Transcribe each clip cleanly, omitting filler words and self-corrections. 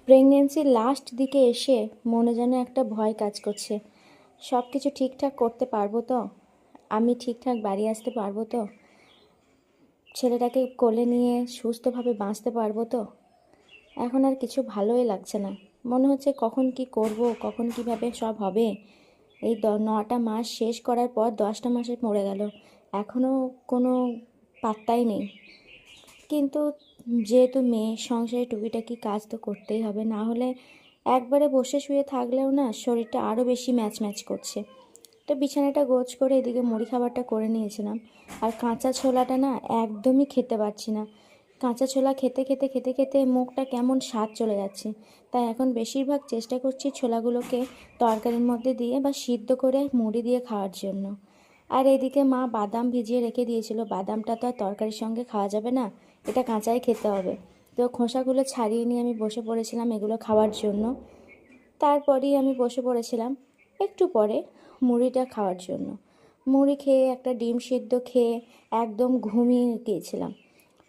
প্রেগনেন্সির লাস্ট দিকে এসে মনে যেন একটা ভয় কাজ করছে। সব কিছু ঠিকঠাক করতে পারবো তো? আমি ঠিকঠাক বাড়ি আসতে পারবো তো? ছেলেটাকে কোলে নিয়ে সুস্থভাবে বাঁচতে পারবো তো? এখন আর কিছু ভালোই লাগছে না। মনে হচ্ছে কখন কি করব, কখন কিভাবে সব হবে। এই 9টা মাস শেষ করার পর 10টা মাসে পড়ে গেল, এখনও কোনো পাত্তাই নেই। কিন্তু যেহেতু মেয়ে, সংসারে টুকিটাকি কাজ তো করতেই হবে, না হলে একবারে বসে শুয়ে থাকলেও না শরীরটা আরও বেশি ম্যাচ ম্যাচ করছে। তো বিছানাটা গোছ করে এদিকে মুড়ি খাবারটা করে নিয়েছিলাম। আর কাঁচা ছোলাটা না একদমই খেতে পারছি না। কাঁচা ছোলা খেতে খেতে খেতে খেতে মুখটা কেমন স্বাদ চলে যাচ্ছে। তাই এখন বেশিরভাগ চেষ্টা করছি ছোলাগুলোকে তরকারির মধ্যে দিয়ে বা সিদ্ধ করে মুড়ি দিয়ে খাওয়ার জন্য। আর এদিকে মা বাদাম ভিজিয়ে রেখে দিয়েছিল, বাদামটা তো আর তরকারির সঙ্গে খাওয়া যাবে না, এটা কাঁচাই খেতে হবে। তো খোসাগুলো ছাড়িয়ে নিয়ে আমি বসে পড়েছিলাম এগুলো খাওয়ার জন্য। তারপরেই আমি বসে পড়েছিলাম একটু পরে মুড়িটা খাওয়ার জন্য। মুড়ি খেয়ে একটা ডিম সিদ্ধ খেয়ে একদম ঘুমিয়ে গিয়েছিলাম।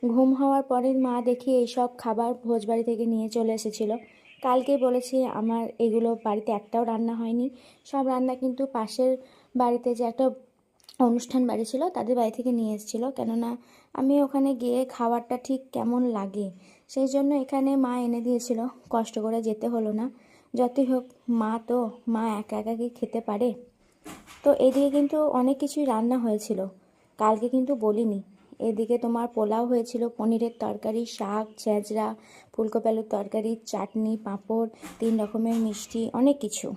ঘুম হওয়ার পরে মা দেখি এইসব খাবার ভোজবাড়ি থেকে নিয়ে চলে এসেছিল। কালকেই বলেছি আমার এগুলো বাড়িতে একটাও রান্না হয়নি, সব রান্না কিন্তু পাশের বাড়িতে যে একটা অনুষ্ঠান বাড়ি ছিল তাদের বাড়ি থেকে নিয়ে এসেছিলো। কেননা আমি ওখানে গিয়ে খাবারটা ঠিক কেমন লাগে সেই জন্য এখানে মা এনে দিয়েছিল, কষ্ট করে যেতে হলো না। যতই হোক মা তো, মা একা একা কি খেতে পারে? তো এদিকে কিন্তু অনেক কিছুই রান্না হয়েছিল, কালকে কিন্তু বলিনি। এদিকে তোমার পোলাও হয়েছিল, পনিরের তরকারি, শাক, ছেঁচড়া, ফুলকপি আলুর তরকারি, চাটনি, পাঁপড়, 3 রকমের মিষ্টি, অনেক কিছু।